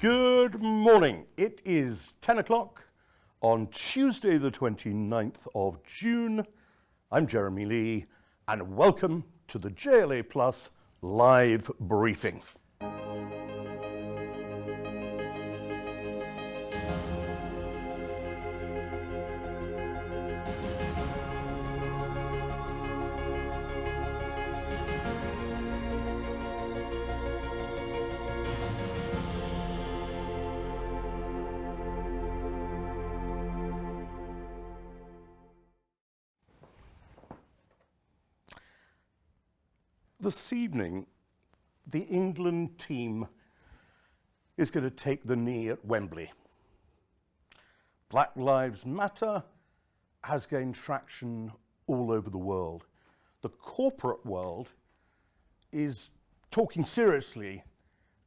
Good morning. It is 10 o'clock on Tuesday the 29th of June. I'm Jeremy Lee and welcome to the JLA Plus live briefing. This evening, the England team is going to take the knee at Wembley. Black Lives Matter has gained traction all over the world. The corporate world is talking seriously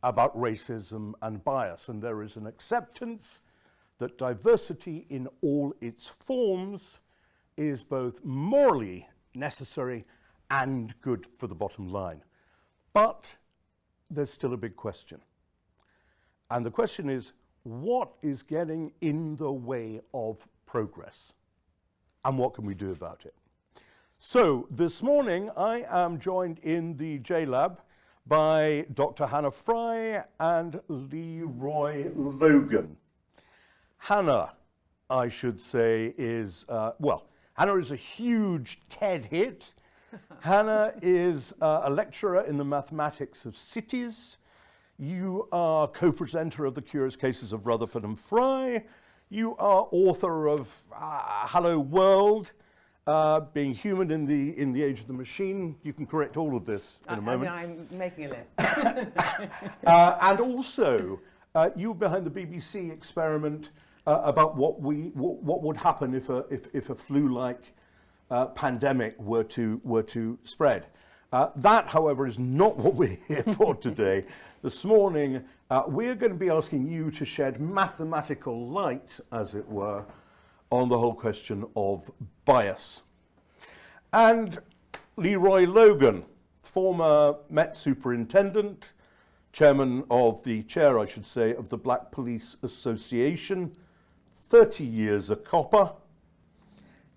about racism and bias, and there is an acceptance that diversity in all its forms is both morally necessary and good for the bottom line. But there's still a big question. And the question is, what is getting in the way of progress? And what can we do about it? So this morning, I am joined in the J-Lab by Dr. Hannah Fry and Leroy Logan. Hannah, I should say, is, Hannah is a huge TED hit. Hannah is a lecturer in the mathematics of cities. You are co-presenter of the Curious Cases of Rutherford and Fry. You are author of Hello World, Being Human in the Age of the Machine. You can correct all of this in a moment. I'm making a list. And also, you were behind the BBC experiment about what would happen if a flu-like pandemic were to spread. That, however, is not what we're here for today. This morning, we're going to be asking you to shed mathematical light, as it were, on the whole question of bias. And Leroy Logan, former Met Superintendent, chairman of the chair, I should say, of the Black Police Association, 30 years a copper.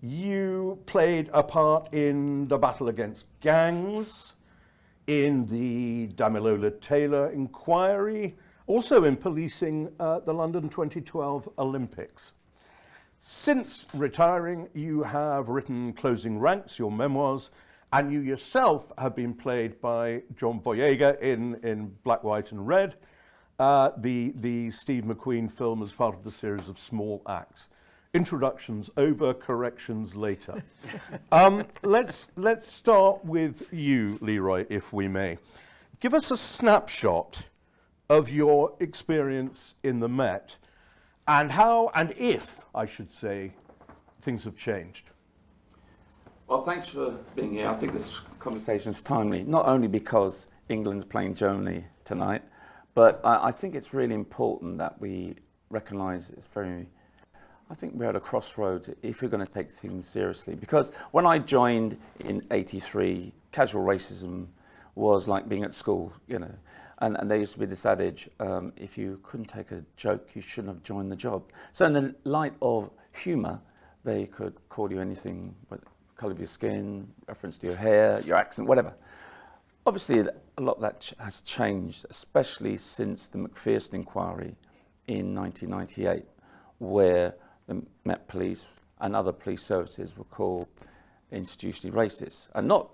You played a part in the battle against gangs, in the Damilola Taylor inquiry, also in policing the London 2012 Olympics. Since retiring, you have written Closing Ranks, your memoirs, and you yourself have been played by John Boyega in Black, White and Red, the Steve McQueen film as part of the series of Small Acts. Introductions over, corrections later. Let's start with you, Leroy, if we may. Give us a snapshot of your experience in the Met and how, and if, I should say, things have changed. Well, thanks for being here. I think this conversation is timely, not only because England's playing Germany tonight, but I think it's really important that we recognise I think we're at a crossroads if we're going to take things seriously. Because when I joined in '83, casual racism was like being at school, you know. And there used to be this adage, if you couldn't take a joke, you shouldn't have joined the job. So in the light of humour, they could call you anything, but colour of your skin, reference to your hair, your accent, whatever. Obviously, a lot of that has changed, especially since the Macpherson inquiry in 1998, where the Met Police and other police services were called institutionally racist, and not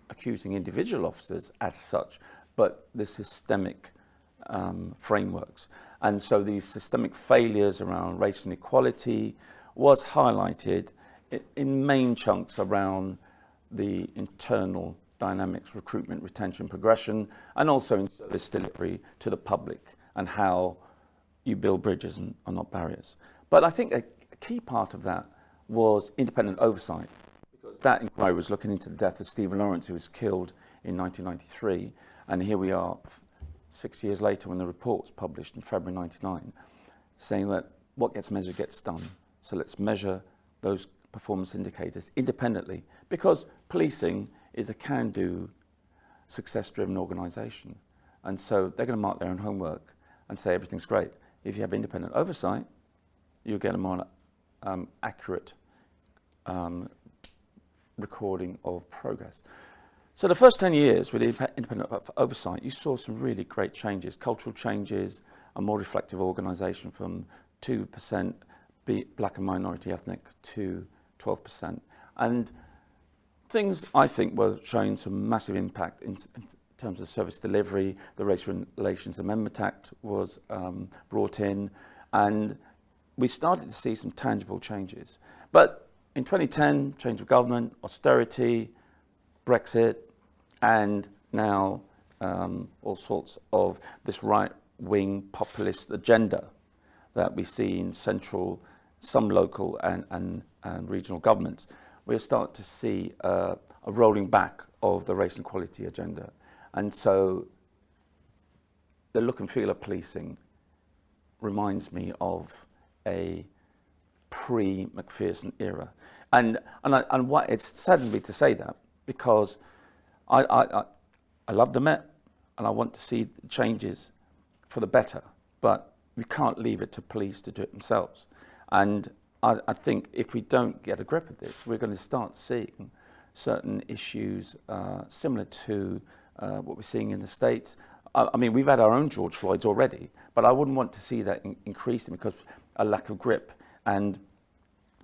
accusing individual officers as such, but the systemic frameworks. And so these systemic failures around race inequality was highlighted in main chunks around the internal dynamics, recruitment, retention, progression, and also in service delivery to the public and how you build bridges and not barriers. But I think a key part of that was independent oversight, because that inquiry was looking into the death of Stephen Lawrence, who was killed in 1993, and here we are 6 years later when the report was published in February 99, saying that what gets measured gets done. So let's measure those performance indicators independently, because policing is a can-do, success-driven organisation. And so they're going to mark their own homework. and say everything's great. If you have independent oversight, you get a more accurate recording of progress. So the first 10 years with independent oversight, you saw some really great changes, cultural changes, a more reflective organisation from 2% black and minority ethnic to 12%. And things, I think, were showing some massive impact in terms of service delivery. The Race Relations Amendment Act was brought in, and we started to see some tangible changes. But in 2010, change of government, austerity, Brexit, and now all sorts of this right-wing populist agenda that we see in central, some local and regional governments. We're starting to see a rolling back of the race and equality agenda. And so the look and feel of policing reminds me of a pre-Macpherson era. And what it saddens me to say that, because I love the Met and I want to see changes for the better, but we can't leave it to police to do it themselves. And I think if we don't get a grip of this, we're going to start seeing certain issues similar to what we're seeing in the States. I mean, we've had our own George Floyds already, but I wouldn't want to see that increasing because a lack of grip and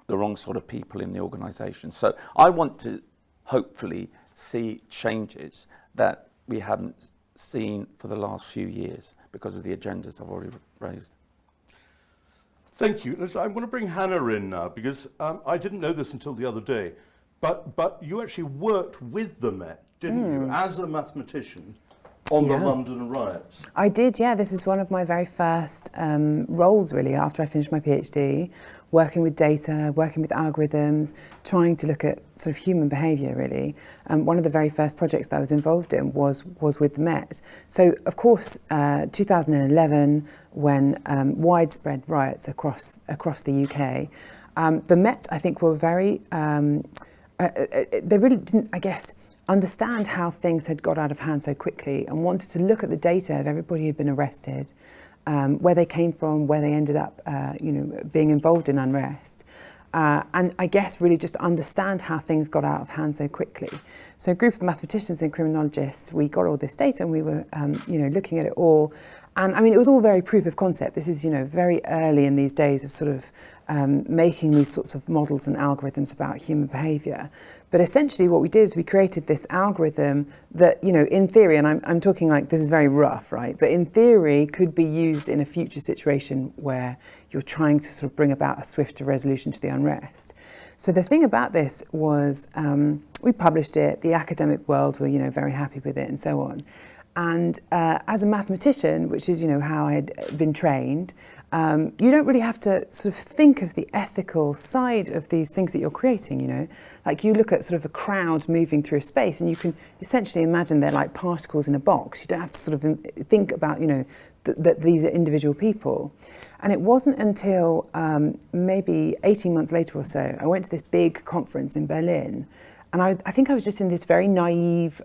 the wrong sort of people in the organisation. So I want to hopefully see changes that we haven't seen for the last few years because of the agendas I've already raised. Thank you. I'm going to bring Hannah in now because I didn't know this until the other day, but you actually worked with the Met, didn't you, as a mathematician on the London riots? I did, yeah. This is one of my very first roles, really, after I finished my PhD, working with data, working with algorithms, trying to look at sort of human behaviour, really. One of the very first projects that I was involved in was with the Met. So, of course, 2011, when widespread riots across the UK, the Met, I think, were very... they really didn't, I guess, understand how things had got out of hand so quickly and wanted to look at the data of everybody who'd been arrested, where they came from, where they ended up, being involved in unrest. And I guess really just understand how things got out of hand so quickly. So a group of mathematicians and criminologists, we got all this data and we were, looking at it all. And I mean, it was all very proof of concept. This is, very early in these days of sort of making these sorts of models and algorithms about human behaviour. But essentially what we did is we created this algorithm that, in theory, and I'm talking like this is very rough, right? But in theory could be used in a future situation where you're trying to sort of bring about a swifter resolution to the unrest. So the thing about this was we published it, the academic world were, very happy with it and so on. And as a mathematician, which is, how I had been trained, you don't really have to sort of think of the ethical side of these things that you're creating, Like you look at sort of a crowd moving through space and you can essentially imagine they're like particles in a box. You don't have to sort of think about, that these are individual people. And it wasn't until maybe 18 months later or so, I went to this big conference in Berlin. And I think I was just in this very naive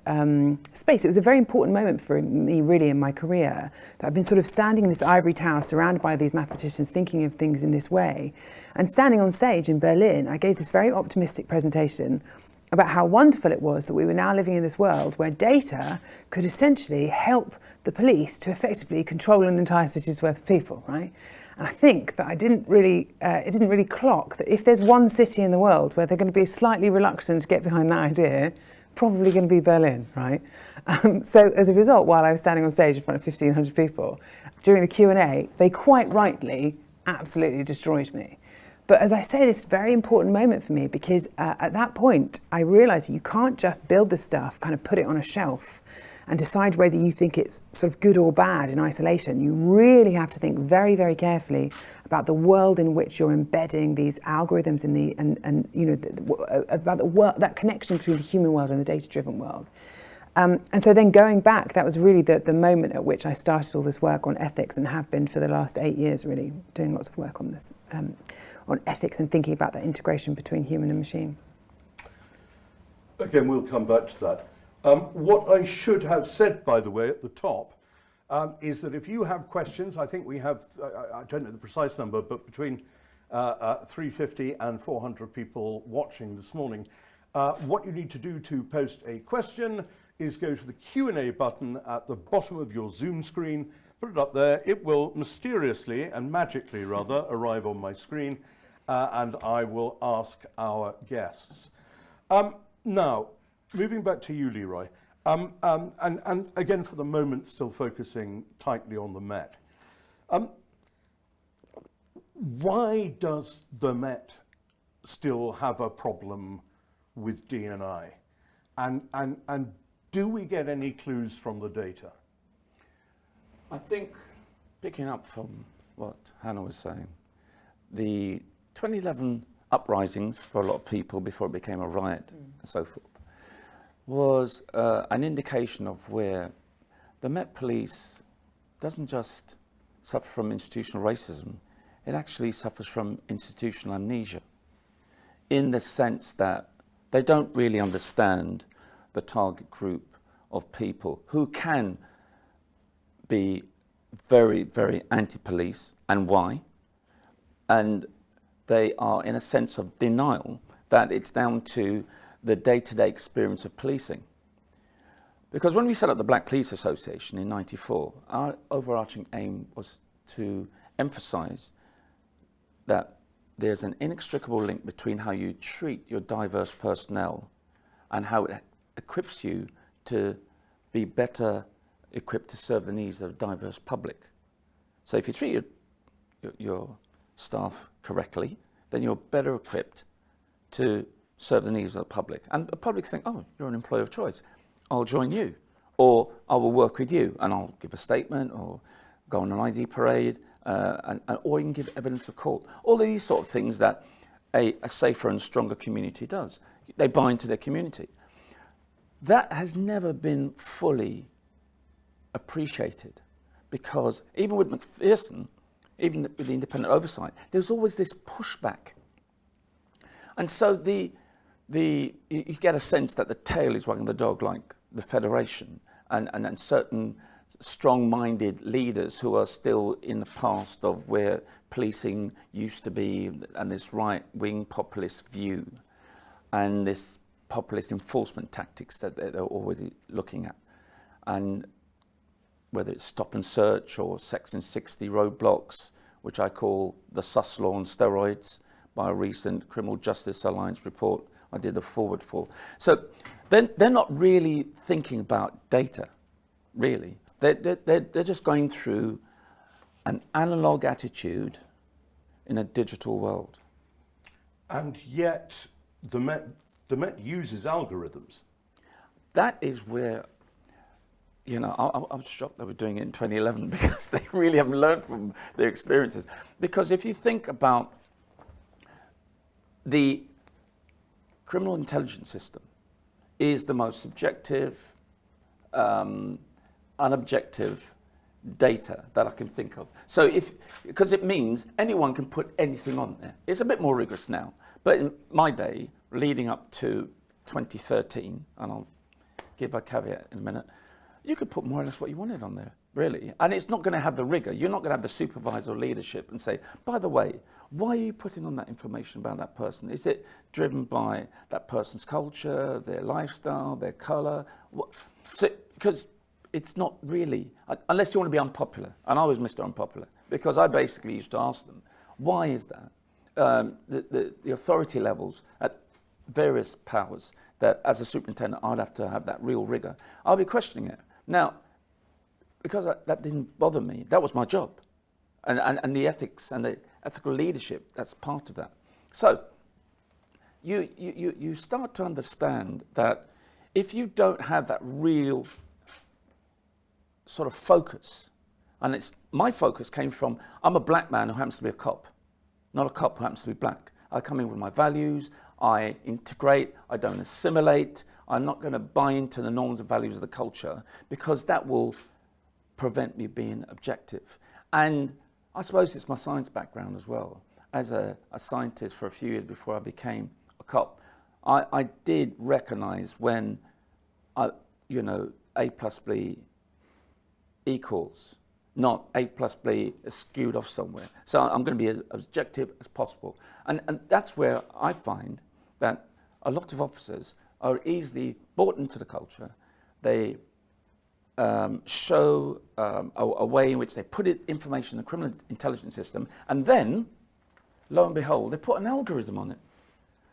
space. It was a very important moment for me, really, in my career. That I've been sort of standing in this ivory tower, surrounded by these mathematicians, thinking of things in this way. And standing on stage in Berlin, I gave this very optimistic presentation about how wonderful it was that we were now living in this world where data could essentially help the police to effectively control an entire city's worth of people, right? And I think that it didn't really clock that if there's one city in the world where they're going to be slightly reluctant to get behind that idea, probably going to be Berlin, right? So as a result, while I was standing on stage in front of 1,500 people, during the Q&A, they quite rightly absolutely destroyed me. But as I say, this is a very important moment for me because at that point, I realised you can't just build this stuff, kind of put it on a shelf and decide whether you think it's sort of good or bad in isolation. You really have to think very, very carefully about the world in which you're embedding these algorithms in about the world, that connection between the human world and the data-driven world. And so then going back, that was really the moment at which I started all this work on ethics and have been for the last 8 years, really, doing lots of work on this, on ethics and thinking about that integration between human and machine. Again, we'll come back to that. What I should have said, by the way, at the top, is that if you have questions, I think we have, I don't know the precise number, but between 350 and 400 people watching this morning. What you need to do to post a question is go to the Q&A button at the bottom of your Zoom screen, put it up there. It will mysteriously and magically, rather, arrive on my screen, and I will ask our guests. Now, moving back to you, Leroy, and again, for the moment, still focusing tightly on the Met. Why does the Met still have a problem with D&I? And do we get any clues from the data? I think, picking up from what Hannah was saying, the 2011 uprisings for a lot of people before it became a riot and so forth was an indication of where the Met Police doesn't just suffer from institutional racism, it actually suffers from institutional amnesia, in the sense that they don't really understand the target group of people who can be very, very anti-police, and why. And they are in a sense of denial that it's down to the day-to-day experience of policing. Because when we set up the Black Police Association in '94, our overarching aim was to emphasize that there's an inextricable link between how you treat your diverse personnel and how it equips you to be better equipped to serve the needs of a diverse public. So if you treat your staff correctly, then you're better equipped to serve the needs of the public. And the public think, oh, you're an employer of choice. I'll join you, or I will work with you, and I'll give a statement, or go on an ID parade, or even give evidence of court. All of these sort of things that a safer and stronger community does. They bind to their community. That has never been fully appreciated, because even with Macpherson, even with the independent oversight, there's always this pushback. And so you get a sense that the tail is wagging the dog, like the Federation, and certain strong-minded leaders who are still in the past of where policing used to be, and this right-wing populist view, and this populist enforcement tactics that they're already looking at. And whether it's stop and search or Section 60 roadblocks, which I call the sus law on steroids, by a recent Criminal Justice Alliance report I did the forward for. So they're not really thinking about data, really. They're just going through an analog attitude in a digital world. And yet the Met uses algorithms. That is where, you know, I was shocked they were doing it in 2011 because they really haven't learned from their experiences. Because if you think about the criminal intelligence system is the most subjective, unobjective data that I can think of. So because it means anyone can put anything on there. It's a bit more rigorous now. But in my day, leading up to 2013, and I'll give a caveat in a minute, you could put more or less what you wanted on there, really. And it's not going to have the rigor. You're not going to have the supervisor leadership and say, by the way, why are you putting on that information about that person? Is it driven by that person's culture, their lifestyle, their color? So, because it's not really, unless you want to be unpopular. And I was Mr. Unpopular, because I basically used to ask them, why is that? The authority levels at various powers that as a superintendent, I'd have to have that real rigor. I'll be questioning it. Now, because that didn't bother me, that was my job. And the ethics and the ethical leadership, that's part of that. So you start to understand that if you don't have that real sort of focus, and my focus came from, I'm a black man who happens to be a cop, not a cop who happens to be black. I come in with my values, I integrate, I don't assimilate, I'm not going to buy into the norms and values of the culture, because that will prevent me being objective. And I suppose it's my science background as well. As a scientist for a few years before I became a cop, I did recognize when, A plus B equals, not A plus B is skewed off somewhere. So I'm going to be as objective as possible. And that's where I find that a lot of officers are easily bought into the culture. They show a way in which they put information in the criminal intelligence system, and then, lo and behold, they put an algorithm on it.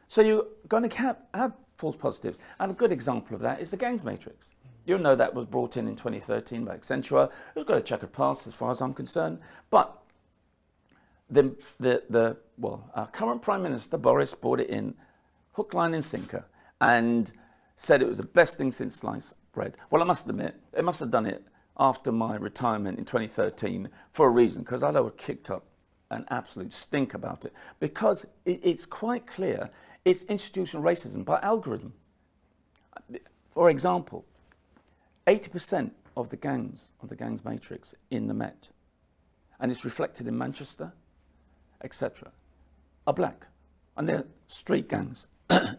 So you're going to have false positives. And a good example of that is the gangs matrix. You'll know that was brought in 2013 by Accenture. It's got a checkered past as far as I'm concerned. But our current Prime Minister, Boris, brought it in hook, line and sinker and said it was the best thing since sliced bread. Well, I must admit, they must have done it after my retirement in 2013 for a reason, because I was kicked up an absolute stink about it, because it's quite clear it's institutional racism by algorithm. For example, 80% of the gangs matrix in the Met, and it's reflected in Manchester, etc., are black. And they're street gangs,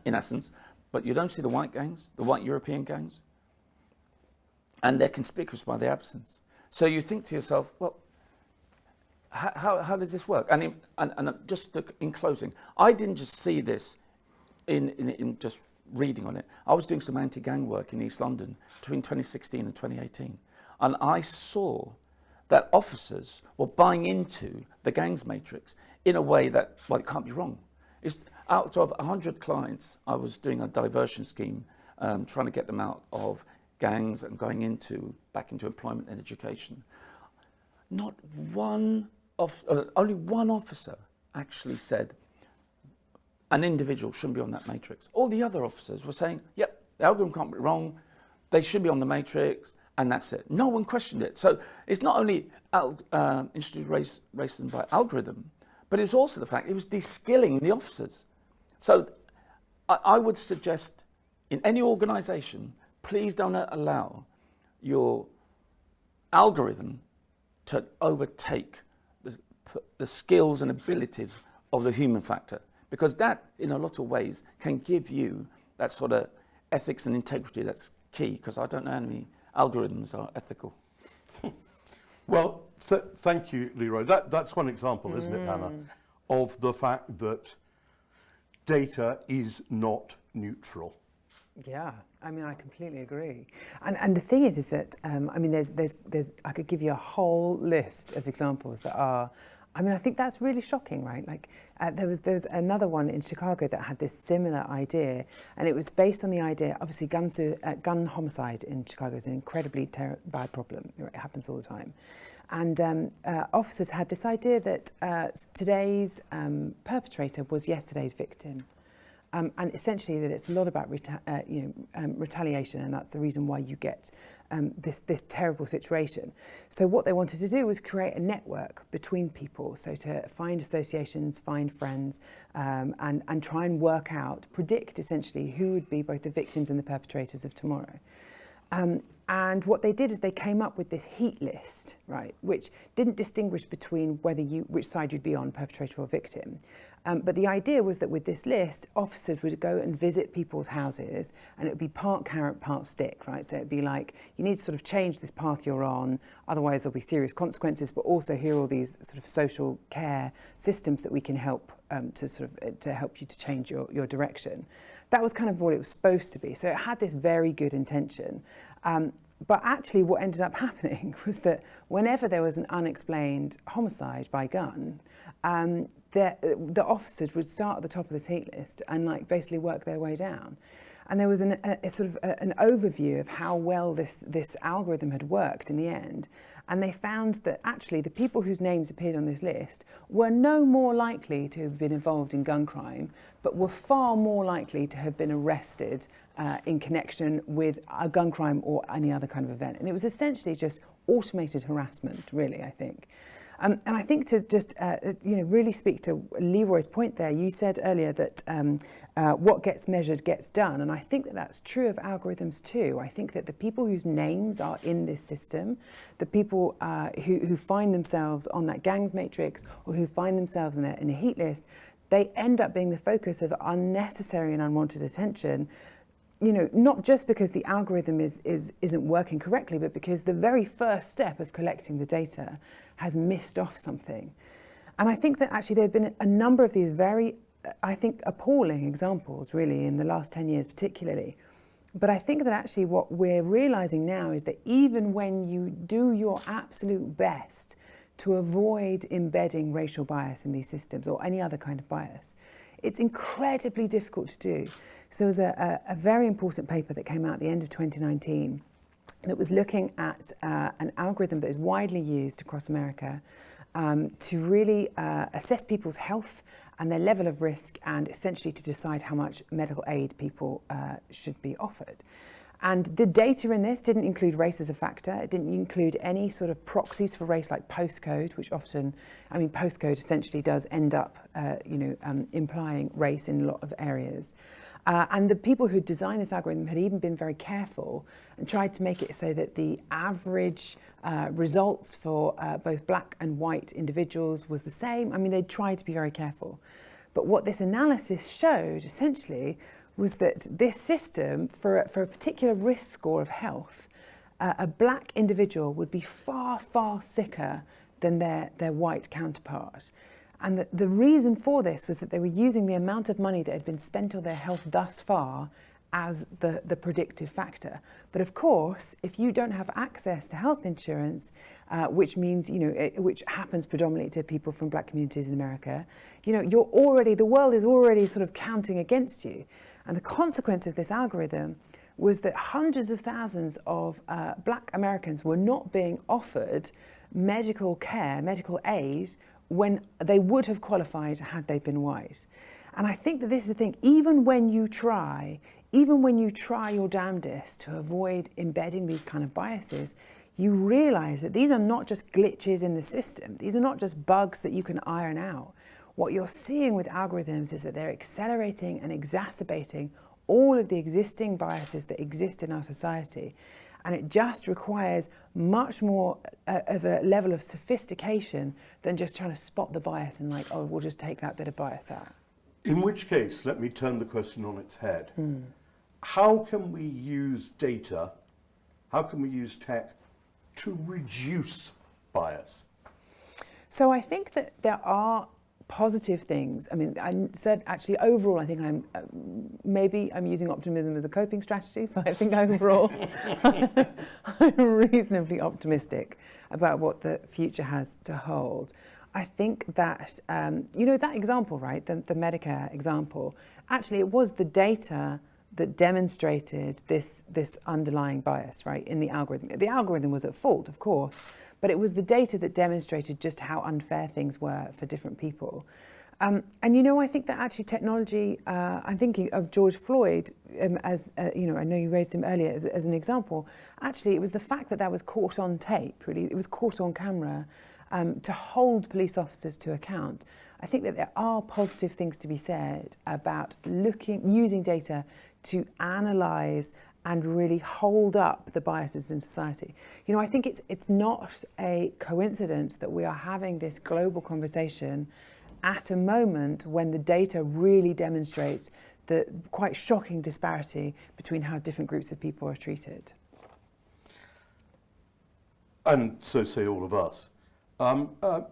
in essence, but you don't see the white gangs, the white European gangs, and they're conspicuous by their absence. So you think to yourself, well, how does this work? And just in closing, I didn't just see this in just reading on it. I was doing some anti-gang work in East London between 2016 and 2018. And I saw that officers were buying into the gangs matrix in a way that, well, it can't be wrong. It's out of 100 clients, I was doing a diversion scheme, trying to get them out of gangs and going back into employment and education. Not one only one officer actually said an individual shouldn't be on that matrix. All the other officers were saying, yep, the algorithm can't be wrong, they should be on the matrix, and that's it. No one questioned it. So it's not only institutional racism by algorithm, but it's also the fact it was de-skilling the officers. So I would suggest in any organisation, please don't allow your algorithm to overtake the skills and abilities of the human factor, because that, in a lot of ways, can give you that sort of ethics and integrity that's key, because I don't know how many algorithms are ethical. Well, thank you, Leroy. That's one example, isn't it, Hannah, of the fact that data is not neutral. Yeah, I mean, I completely agree. And the thing is that, I mean, there's I could give you a whole list of examples that are, I mean, I think that's really shocking, right? Like, there's another one in Chicago that had this similar idea, and it was based on the idea, obviously, gun homicide in Chicago is an incredibly bad problem. It happens all the time. And officers had this idea that today's perpetrator was yesterday's victim. And essentially that it's a lot about retaliation, and that's the reason why you get this terrible situation. So what they wanted to do was create a network between people, so to find associations, find friends, and try and work out, predict essentially who would be both the victims and the perpetrators of tomorrow. And what they did is they came up with this heat list, right, which didn't distinguish between which side you'd be on, perpetrator or victim. But the idea was that with this list, officers would go and visit people's houses, and it would be part carrot, part stick, right? So it'd be like, you need to sort of change this path you're on, otherwise there'll be serious consequences, but also here are all these sort of social care systems that we can help to help you to change your direction. That was kind of what it was supposed to be. So it had this very good intention. But actually what ended up happening was that whenever there was an unexplained homicide by gun, the officers would start at the top of this heat list and like basically work their way down. And there was a sort of an overview of how well this algorithm had worked in the end. And they found that actually the people whose names appeared on this list were no more likely to have been involved in gun crime, but were far more likely to have been arrested in connection with a gun crime or any other kind of event. And it was essentially just automated harassment, really, I think. And I think to just really speak to Leroy's point there, you said earlier that what gets measured gets done, and I think that that's true of algorithms too. I think that the people whose names are in this system, the people who find themselves on that gangs matrix or who find themselves in a heat list, they end up being the focus of unnecessary and unwanted attention, not just because the algorithm isn't working correctly, but because the very first step of collecting the data has missed off something. And I think that actually there have been a number of these very, I think, appalling examples, really, in the last 10 years particularly. But I think that actually what we're realizing now is that even when you do your absolute best to avoid embedding racial bias in these systems or any other kind of bias, it's incredibly difficult to do. So there was a very important paper that came out at the end of 2019 that was looking at an algorithm that is widely used across America to really assess people's health and their level of risk, and essentially to decide how much medical aid people should be offered. And the data in this didn't include race as a factor. It didn't include any sort of proxies for race like postcode, which often, postcode essentially does end up, implying race in a lot of areas. And the people who designed this algorithm had even been very careful and tried to make it so that the average results for both black and white individuals was the same. They tried to be very careful. But what this analysis showed, essentially, was that this system, for a particular risk score of health, a black individual would be far, far sicker than their white counterpart. And the reason for this was that they were using the amount of money that had been spent on their health thus far as the predictive factor. But of course, if you don't have access to health insurance, which means, which happens predominantly to people from black communities in America, the world is already sort of counting against you. And the consequence of this algorithm was that hundreds of thousands of black Americans were not being offered medical care, medical aid, when they would have qualified had they been white. And I think that this is the thing, even when you try your damnedest to avoid embedding these kind of biases, you realize that these are not just glitches in the system. These are not just bugs that you can iron out. What you're seeing with algorithms is that they're accelerating and exacerbating all of the existing biases that exist in our society. And it just requires much more of a level of sophistication than just trying to spot the bias and we'll just take that bit of bias out. In which case, let me turn the question on its head. How can we use data, how can we use tech to reduce bias? So I think that there are positive things. I said actually overall, I think maybe I'm using optimism as a coping strategy, but I think overall I'm reasonably optimistic about what the future has to hold. I think that, that example, right, the Medicare example, actually it was the data that demonstrated this underlying bias, right, in the algorithm. The algorithm was at fault, of course, but it was the data that demonstrated just how unfair things were for different people. And I think that actually technology, I'm thinking of George Floyd as, I know you raised him earlier as an example. Actually, it was the fact that that was caught on tape, really, it was caught on camera to hold police officers to account. I think that there are positive things to be said about using data to analyse and really hold up the biases in society. I think it's not a coincidence that we are having this global conversation at a moment when the data really demonstrates the quite shocking disparity between how different groups of people are treated. And so say all of us.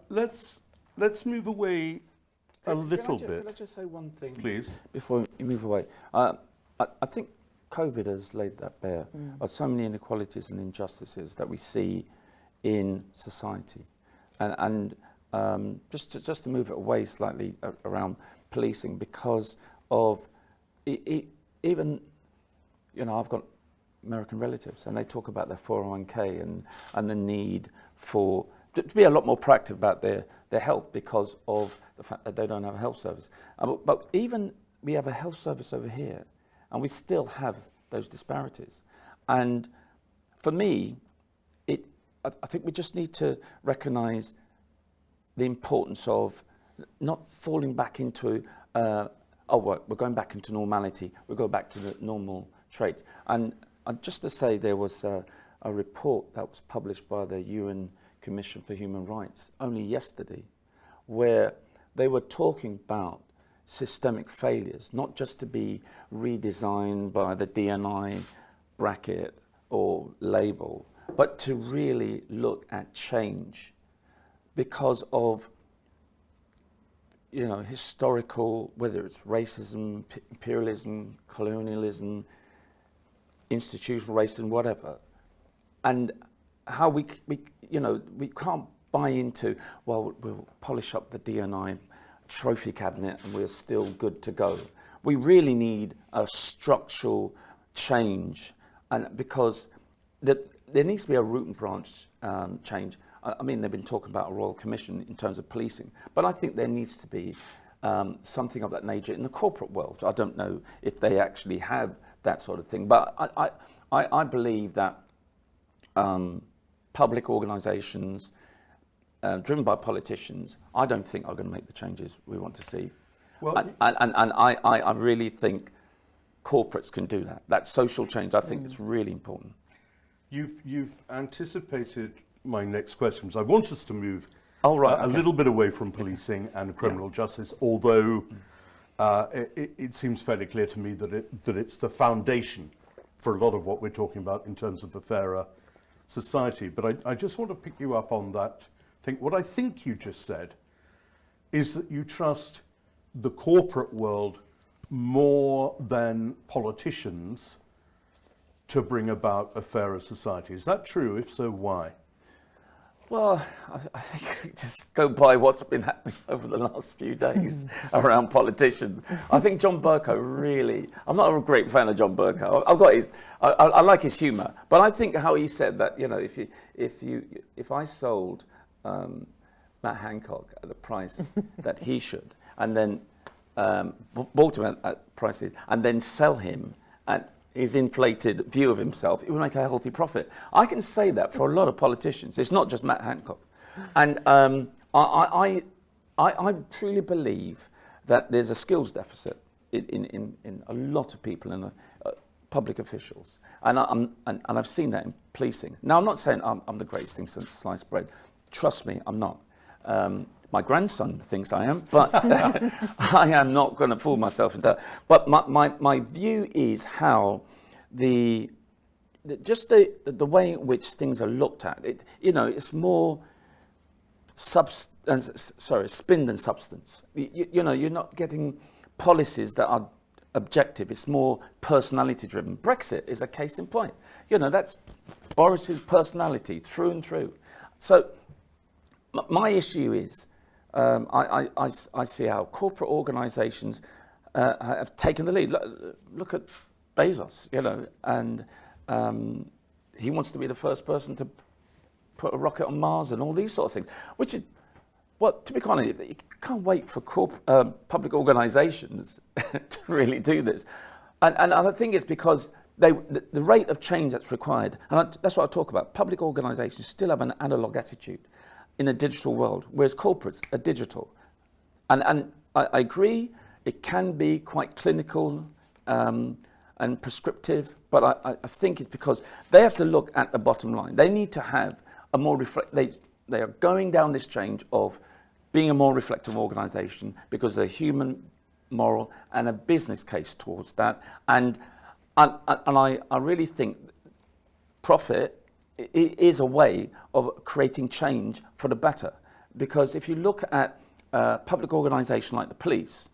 Let's move away a little bit. Can I just say one thing, please, before you move away? I think COVID has laid that bare of so many inequalities and injustices that we see in society, and just to move it away slightly around policing, because of even I've got American relatives and they talk about their 401k and the need to be a lot more proactive about their health because of the fact that they don't have a health service. But even we have a health service over here, and we still have those disparities. And for me, I think we just need to recognise the importance of not falling back into, we're going back into normality, we'll go back to the normal traits. And just to say, there was a report that was published by the UN Commission for Human Rights only yesterday, where they were talking about systemic failures, not just to be redesigned by the D&I bracket or label, but to really look at change because of, you know, historical, whether it's racism, imperialism, colonialism, institutional racism, whatever, and how we you know, we can't buy into, well, we'll polish up the D&I trophy cabinet and we're still good to go. We really need a structural change, and because there needs to be a root and branch change. I mean, they've been talking about a royal commission in terms of policing, but I think there needs to be something of that nature in the corporate world. I don't know if they actually have that sort of thing, but I believe that public organisations driven by politicians, I don't think are going to make the changes we want to see. Well, and I really think corporates can do that. That social change, I think, is really important. You've anticipated my next questions. I want us to move a little bit away from policing and criminal justice, although it seems fairly clear to me that it's the foundation for a lot of what we're talking about in terms of a fairer society. But I just want to pick you up on that thing. What I think you just said is that you trust the corporate world more than politicians to bring about a fairer society. Is that true? If so, why? Well, I think just go by what's been happening over the last few days around politicians. I think John Bercow really, I'm not a great fan of John Bercow. I've got his, I like his humour, but I think how he said that, you know, if I sold Matt Hancock at the price that he should, and then bought him at prices, and then sell him at his inflated view of himself, it would make a healthy profit. I can say that for a lot of politicians. It's not just Matt Hancock. And I truly believe that there's a skills deficit in a lot of people, in public officials. And I've seen that in policing. Now, I'm not saying I'm the greatest thing since sliced bread. Trust me, I'm not. My grandson thinks I am, but I am not going to fool myself into that. But my view is how the way in which things are looked at. It's more spin than substance. You're not getting policies that are objective. It's more personality driven. Brexit is a case in point. That's Boris's personality through and through. So my issue is, I see how corporate organisations have taken the lead. Look at Bezos, and he wants to be the first person to put a rocket on Mars and all these sort of things, which is, well, to be quite honest, you can't wait for public organisations to really do this. And I think it's because the rate of change that's required, and that's what I talk about. Public organisations still have an analogue attitude in a digital world, whereas corporates are digital. And I agree, it can be quite clinical and prescriptive, but I think it's because they have to look at the bottom line. They need to have a more they are going down this change of being a more reflective organisation because there's a human, moral and a business case towards that. And I really think profit is a way of creating change for the better. Because if you look at a public organisation like the police,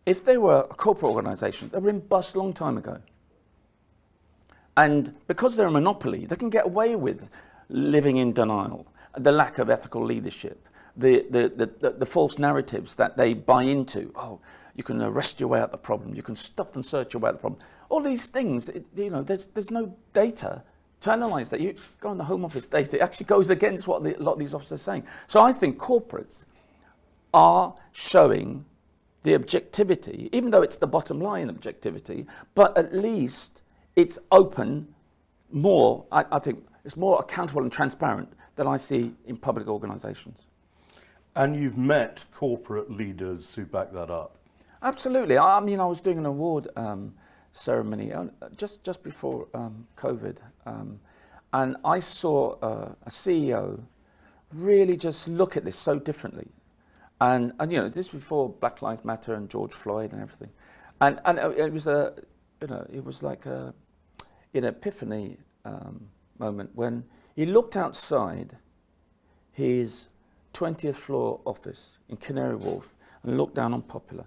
if they were a corporate organisation, they were in bust a long time ago. And because they're a monopoly, they can get away with living in denial, the lack of ethical leadership, the false narratives that they buy into. Oh, you can arrest your way out the problem, you can stop and search your way out the problem. All these things, there's no data to analyse that. You go on the Home Office data, it actually goes against what a lot of these officers are saying. So I think corporates are showing the objectivity, even though it's the bottom line objectivity, but at least it's open more, I think it's more accountable and transparent than I see in public organisations. And you've met corporate leaders who back that up? Absolutely. I mean, I was doing an award ceremony just before COVID, and I saw a CEO really just look at this so differently. And you know, this before Black Lives Matter and George Floyd and everything. And it was it was like an epiphany moment when he looked outside his 20th floor office in Canary Wharf and looked down on Popular.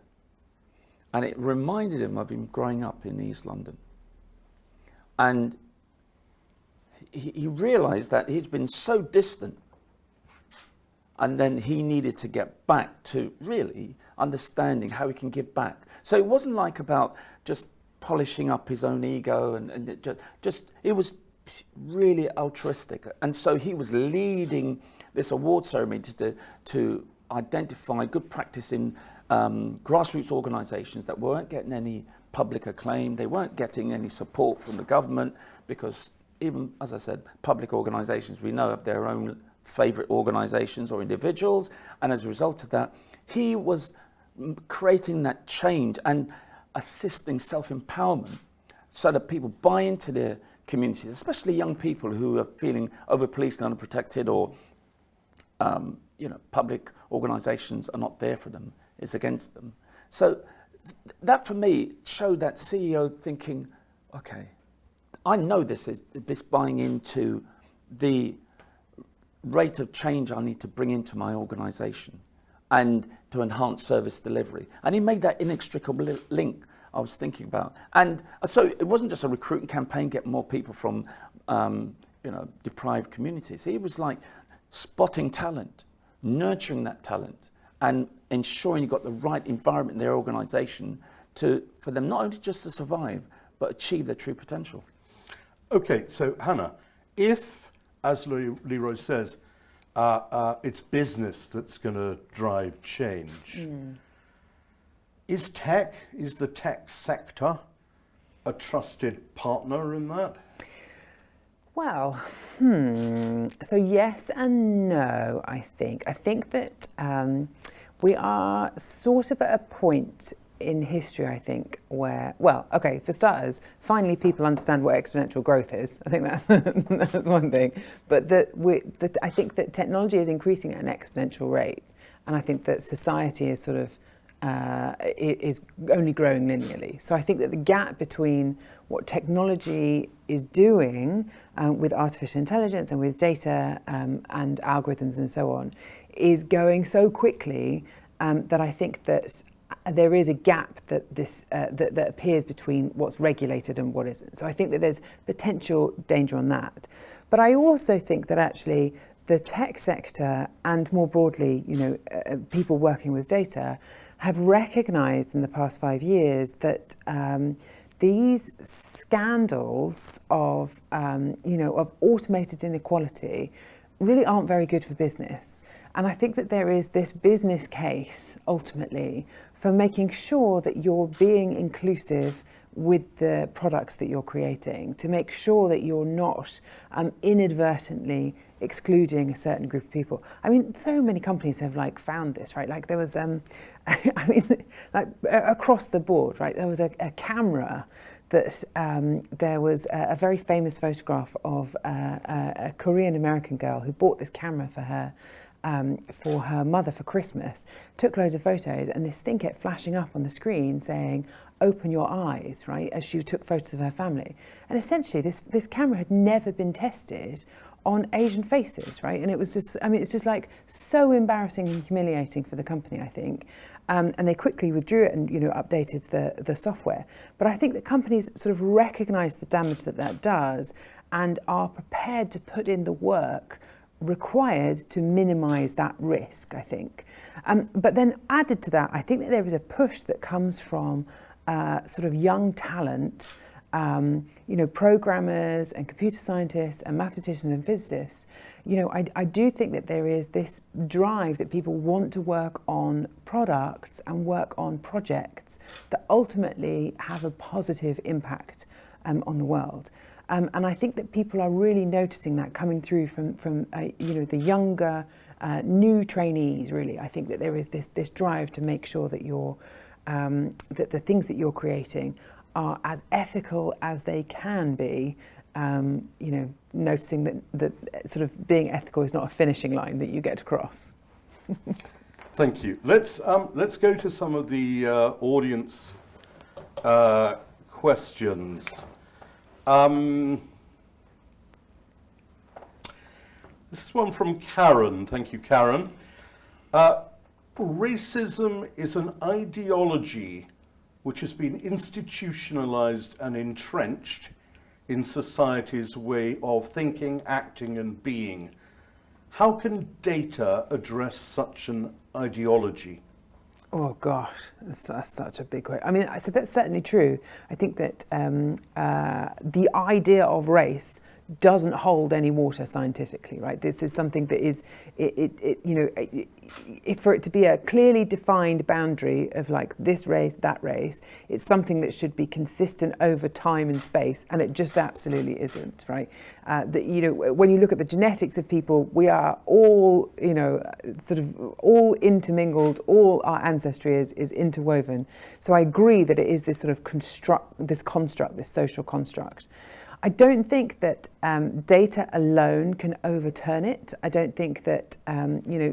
And it reminded him of him growing up in East London. And he realized that he'd been so distant, and then he needed to get back to really understanding how he can give back. So it wasn't like about just polishing up his own ego, and it was really altruistic. And so he was leading this award ceremony to identify good practice in grassroots organisations that weren't getting any public acclaim, they weren't getting any support from the government, because even, as I said, public organisations, we know, have their own favourite organisations or individuals, and as a result of that, he was creating that change and assisting self-empowerment so that people buy into their communities, especially young people who are feeling over-policed and unprotected, or public organisations are not there for them, it's against them. So that for me showed that CEO thinking, okay, I know this buying into the rate of change I need to bring into my organisation and to enhance service delivery. And he made that inextricable link I was thinking about. And so it wasn't just a recruiting campaign, get more people from deprived communities. He was like spotting talent, nurturing that talent, and ensuring you got the right environment in their organisation for them not only just to survive, but achieve their true potential. Okay, so Hannah, if, as Leroy says, it's business that's going to drive change, is the tech sector a trusted partner in that? Well, so yes and no, I think. I think that we are sort of at a point in history, I think, where, well, okay, for starters, finally people understand what exponential growth is. I think that's that's one thing. But I think that technology is increasing at an exponential rate, and I think that society is sort of is only growing linearly. So I think that the gap between what technology is doing with artificial intelligence and with data and algorithms and so on is going so quickly that I think that there is a gap that that appears between what's regulated and what isn't. So I think that there's potential danger on that. But I also think that actually the tech sector and more broadly, people working with data have recognized in the past 5 years that these scandals of automated inequality really aren't very good for business. And I think that there is this business case, ultimately, for making sure that you're being inclusive with the products that you're creating, to make sure that you're not inadvertently excluding a certain group of people. I mean, so many companies have found this, right? Like there was, across the board, right? There was a camera that there was a very famous photograph of a Korean American girl who bought this camera for her mother for Christmas, took loads of photos, and this thing kept flashing up on the screen saying, "Open your eyes," right, as she took photos of her family. And essentially this camera had never been tested on Asian faces, right? And it was just, it's just so embarrassing and humiliating for the company, I think. And they quickly withdrew it and, updated the software. But I think that companies sort of recognise the damage that does and are prepared to put in the work required to minimise that risk, I think. But then added to that, I think that there is a push that comes from sort of young talent, programmers and computer scientists and mathematicians and physicists. I do think that there is this drive that people want to work on products and work on projects that ultimately have a positive impact on the world. And I think that people are really noticing that coming through from the younger, new trainees, really. I think that there is this drive to make sure that that the things that you're creating are as ethical as they can be, noticing that sort of being ethical is not a finishing line that you get to cross. Thank you. Let's go to some of the audience questions. This is one from Karen. Thank you, Karen. Racism is an ideology which has been institutionalized and entrenched in society's way of thinking, acting, and being. How can data address such an ideology? Oh gosh, that's such a big question. I mean, so that's certainly true. I think that the idea of race doesn't hold any water scientifically, right? This is something that is, if for it to be a clearly defined boundary of like this race, that race, it's something that should be consistent over time and space, and it just absolutely isn't, right? When you look at the genetics of people, we are all, sort of all intermingled, all our ancestry is interwoven. So I agree that it is this sort of this social construct. I don't think that data alone can overturn it. I don't think that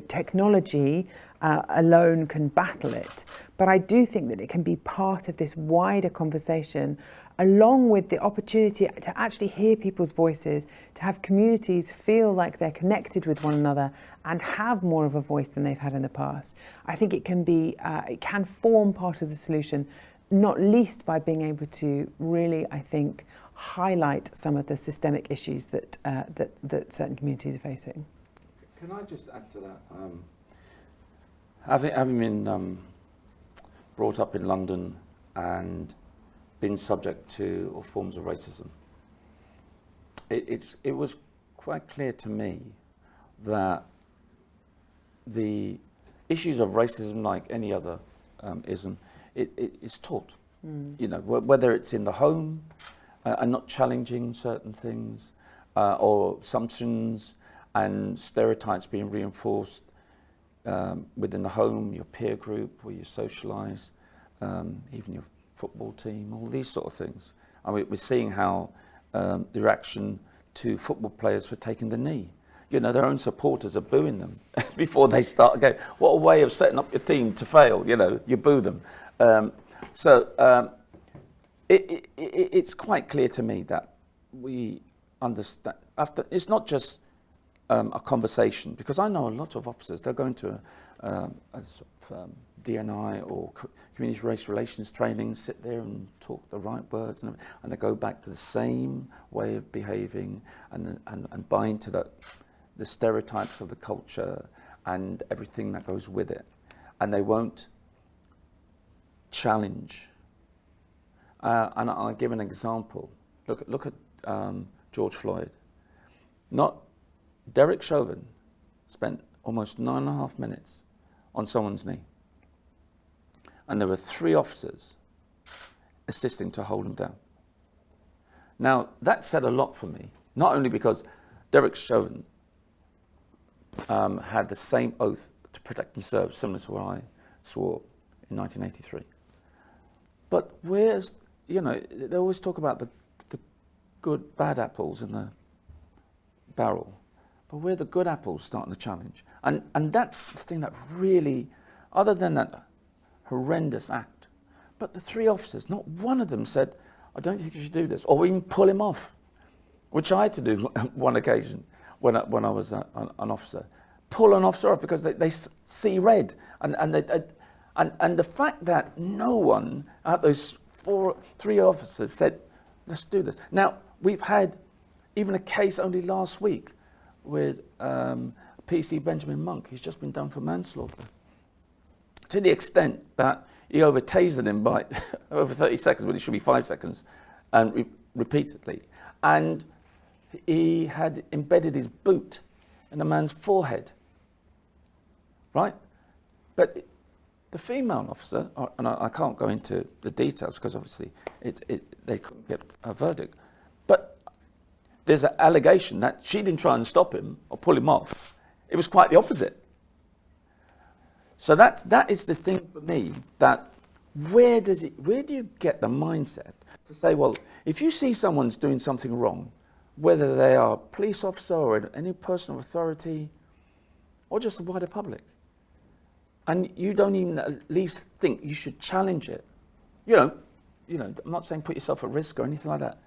technology alone can battle it. But I do think that it can be part of this wider conversation, along with the opportunity to actually hear people's voices, to have communities feel like they're connected with one another and have more of a voice than they've had in the past. I think it can form part of the solution, not least by being able to really, I think, highlight some of the systemic issues that certain communities are facing. Can I just add to that? Having been brought up in London and been subject to all forms of racism, it was quite clear to me that the issues of racism, like any other ism, it's taught. Whether it's in the home, and not challenging certain things, or assumptions and stereotypes being reinforced within the home, your peer group, where you socialise, even your football team, all these sort of things. I mean, we're seeing how the reaction to football players for taking the knee. Their own supporters are booing them before they start again. What a way of setting up your team to fail, you boo them. It's quite clear to me that we understand. It's not just a conversation, because I know a lot of officers, they're going to D&I or community race relations training, sit there and talk the right words, and they go back to the same way of behaving and buy into the stereotypes of the culture and everything that goes with it, and they won't challenge. And I'll give an example. Look at George Floyd. Derek Chauvin spent almost 9.5 minutes on someone's knee, and there were 3 officers assisting to hold him down. Now, that said a lot for me, not only because Derek Chauvin had the same oath to protect and serve, similar to what I swore in 1983. But they always talk about the good, bad apples in the barrel, but where the good apples starting to challenge. And that's the thing that really, other than that horrendous act, but the 3 officers, not one of them said, I don't think you should do this, or even pull him off, which I had to do on one occasion when I was an officer. Pull an officer off because they see red. And the fact that no one out those 3 officers said, let's do this. Now, we've had even a case only last week with PC Benjamin Monk. He's just been done for manslaughter, to the extent that he over-tasered him by over 30 seconds, when it should be 5 seconds, and repeatedly. And he had embedded his boot in a man's forehead, right? But the female officer, and I can't go into the details because obviously they couldn't get a verdict, but there's an allegation that she didn't try and stop him or pull him off. It was quite the opposite. So that is the thing for me, that where do you get the mindset to say, well, if you see someone's doing something wrong, whether they are a police officer or any person of authority or just the wider public, and you don't even at least think you should challenge it, you know, I'm not saying put yourself at risk or anything like that,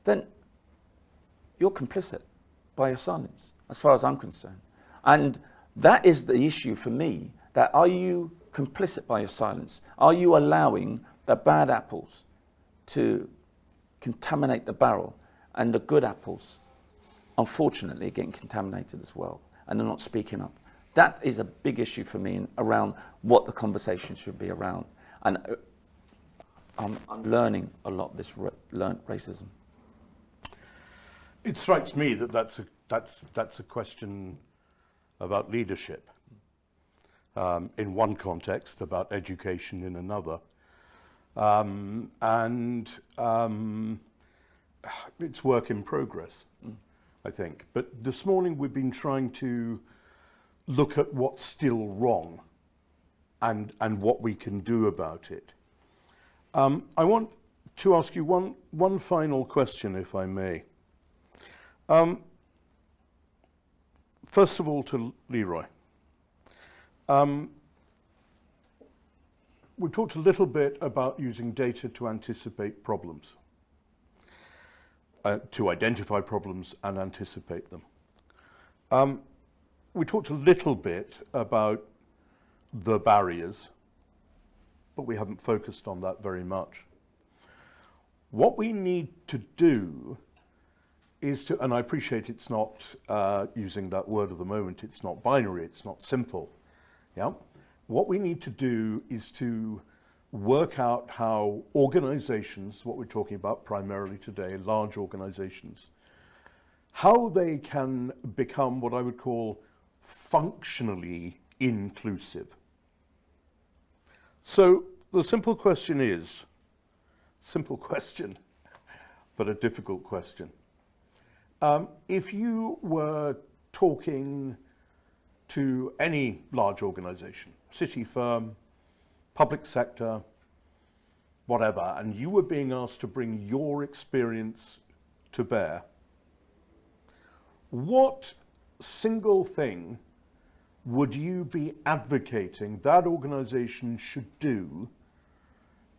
then you're complicit by your silence, as far as I'm concerned. And that is the issue for me, that are you complicit by your silence? Are you allowing the bad apples to contaminate the barrel, and the good apples, unfortunately, are getting contaminated as well, and they're not speaking up? That is a big issue for me around what the conversation should be around. And I'm learning a lot of this racism. It strikes me that that's a question about leadership in one context, about education in another, and it's work in progress, I think. But this morning we've been trying to look at what's still wrong and what we can do about it. I want to ask you one final question, if I may. First of all, to Leroy. We talked a little bit about using data to anticipate problems, to identify problems and anticipate them. We talked a little bit about the barriers, but we haven't focused on that very much. What we need to do is to, and I appreciate it's not, using that word at the moment, it's not binary, it's not simple. Yeah? What we need to do is to work out how organizations, what we're talking about primarily today, large organizations, how they can become what I would call functionally inclusive. So the simple question is, simple question, but a difficult question. If you were talking to any large organization, city firm, public sector, whatever, and you were being asked to bring your experience to bear, what single thing would you be advocating that organization should do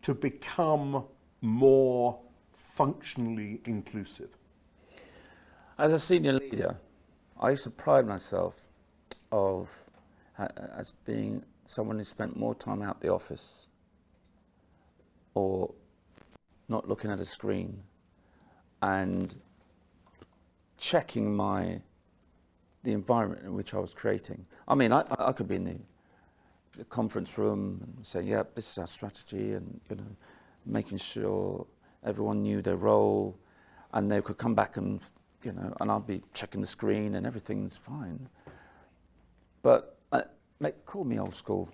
to become more functionally inclusive? As a senior leader, I used to pride myself as being someone who spent more time out the office or not looking at a screen and checking the environment in which I was creating. I mean, I could be in the conference room and say, yeah, this is our strategy, and making sure everyone knew their role, and they could come back and and I'll be checking the screen and everything's fine. But call me old school,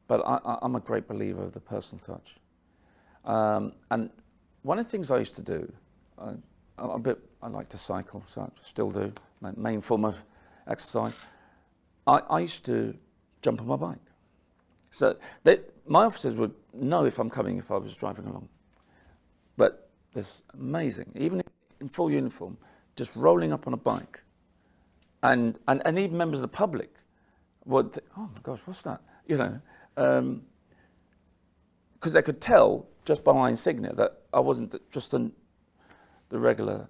but I'm a great believer of the personal touch. And one of the things I used to do, I like to cycle, so I still do, my main form of exercise. I used to jump on my bike. So my officers would know if I'm coming if I was driving along. But it's amazing, even in full uniform, just rolling up on a bike. And even members of the public would think, oh my gosh, what's that? Because they could tell just by my insignia that I wasn't just the regular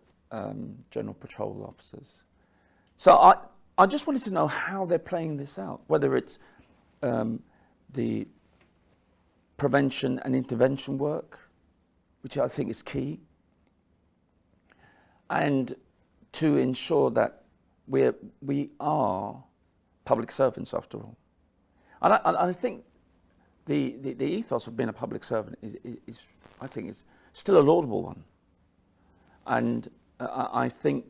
general patrol officers. So I just wanted to know how they're playing this out, whether it's the prevention and intervention work, which I think is key, and to ensure that we are public servants after all. And I think the ethos of being a public servant is I think is still a laudable one. And I think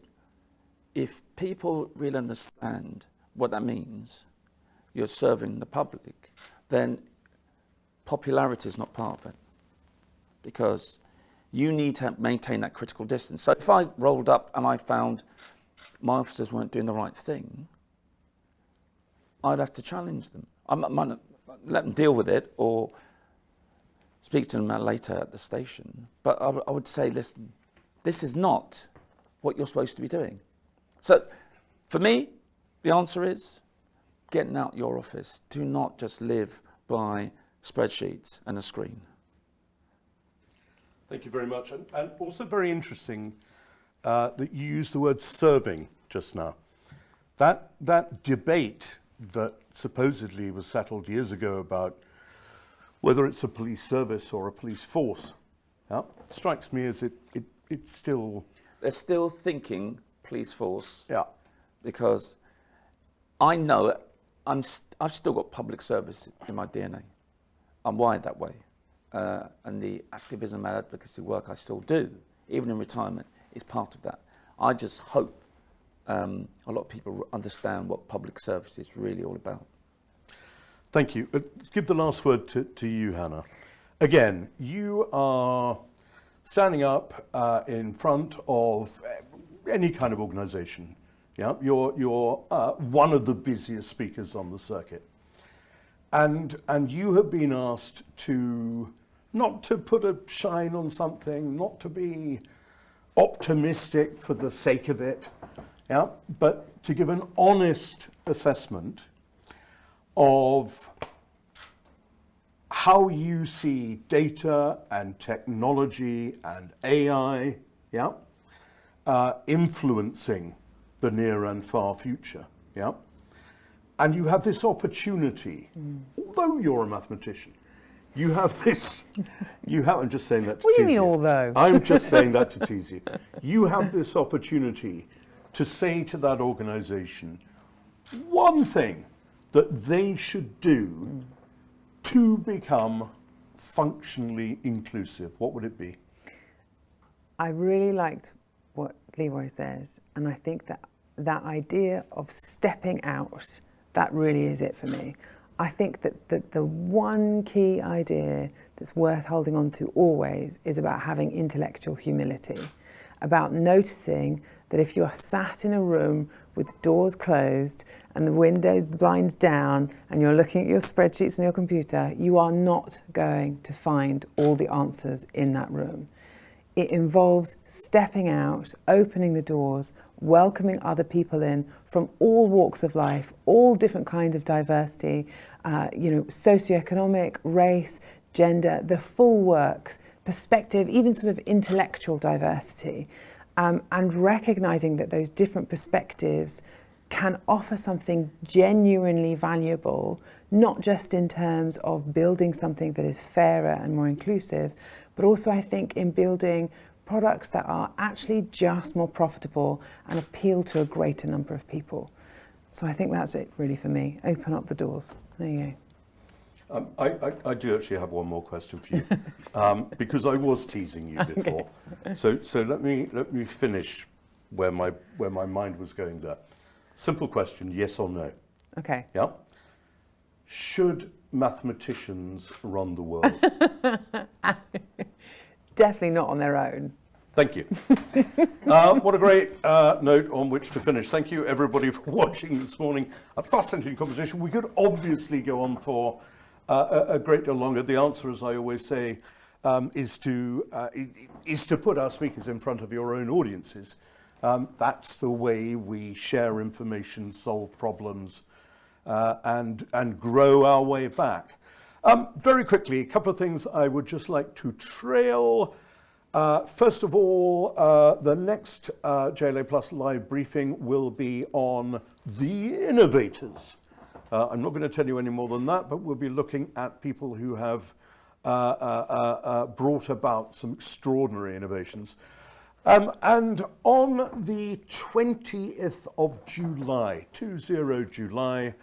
if people really understand what that means, you're serving the public, then popularity is not part of it. Because you need to maintain that critical distance. So if I rolled up and I found my officers weren't doing the right thing, I'd have to challenge them. I might let them deal with it or speak to them later at the station. But I would say, listen, this is not what you're supposed to be doing. So for me, the answer is getting out your office. Do not just live by spreadsheets and a screen. Thank you very much. And also very interesting that you used the word serving just now. That debate that supposedly was settled years ago about whether it's a police service or a police force, strikes me as it's still... They're still thinking police force. Yeah. Because I know I've still got public service in my DNA. I'm wired that way. And the activism and advocacy work I still do, even in retirement, is part of that. I just hope a lot of people understand what public service is really all about. Thank you. Let's give the last word to you, Hannah. Again, you are standing up in front of any kind of organisation. Yeah, you're one of the busiest speakers on the circuit, and you have been asked to not to put a shine on something, not to be optimistic for the sake of it, yeah, but to give an honest assessment of how you see data and technology and AI, yeah, influencing the near and far future, yeah? And you have this opportunity, although you're a mathematician, you have this, I'm just saying that to What do you tease mean although? I'm just saying that to tease you. You have this opportunity to say to that organization one thing that they should do to become functionally inclusive. What would it be? I really liked what Leroy says, and I think that idea of stepping out, that really is it for me. I think that the one key idea that's worth holding on to always is about having intellectual humility, about noticing that if you are sat in a room with doors closed and the windows blinds down and you're looking at your spreadsheets on your computer, you are not going to find all the answers in that room. It involves stepping out, opening the doors, welcoming other people in from all walks of life, all different kinds of diversity, socioeconomic, race, gender, the full works, perspective, even sort of intellectual diversity, and recognizing that those different perspectives can offer something genuinely valuable, not just in terms of building something that is fairer and more inclusive, but also I think in building products that are actually just more profitable and appeal to a greater number of people. So I think that's it really for me. Open up the doors. There you go. I do actually have one more question for you, because I was teasing you before. Okay. So let me finish where my mind was going there. Simple question: yes or no? Okay. Yeah. Should mathematicians run the world? Definitely not on their own. Thank you. What a great note on which to finish. Thank you, everybody, for watching this morning. A fascinating conversation. We could obviously go on for a great deal longer. The answer, as I always say, is to put our speakers in front of your own audiences. That's the way we share information, solve problems, and grow our way back. Very quickly, a couple of things I would just like to trail. First of all, the next JLA Plus live briefing will be on the innovators. I'm not going to tell you any more than that, but we'll be looking at people who have brought about some extraordinary innovations. And on the 20th of July, 20 July,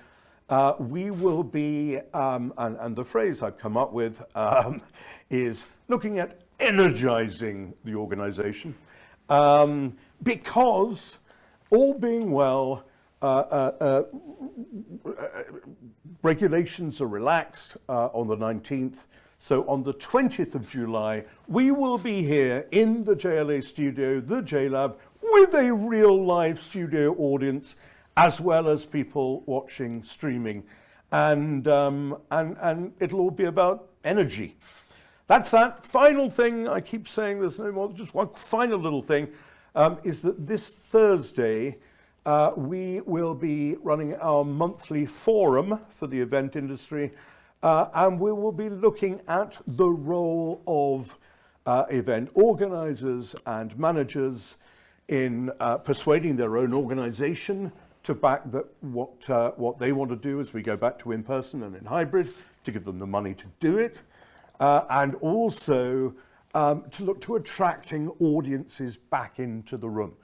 we will be, and the phrase I've come up with is looking at energizing the organization, because all being well, regulations are relaxed on the 19th. So on the 20th of July, we will be here in the JLA studio, the JLab, with a real live studio audience, as well as people watching streaming. And it'll all be about energy. That's that. Final thing, I keep saying there's no more, just one final little thing, is that this Thursday, we will be running our monthly forum for the event industry, and we will be looking at the role of event organisers and managers in persuading their own organisation to back what they want to do as we go back to in-person and in hybrid, to give them the money to do it, and also to look to attracting audiences back into the room.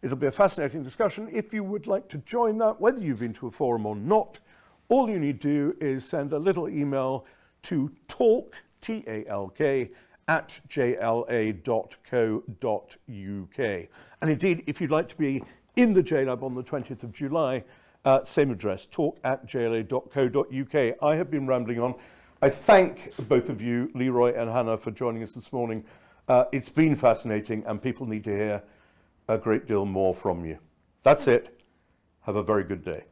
It'll be a fascinating discussion. If you would like to join that, whether you've been to a forum or not, all you need to do is send a little email to talk, T-A-L-K, at jla.co.uk. And indeed, if you'd like to be in the JLab on the 20th of July, same address, talk@jla.co.uk. I have been rambling on. I thank both of you, Leroy and Hannah, for joining us this morning. It's been fascinating, and people need to hear a great deal more from you. That's it. Have a very good day.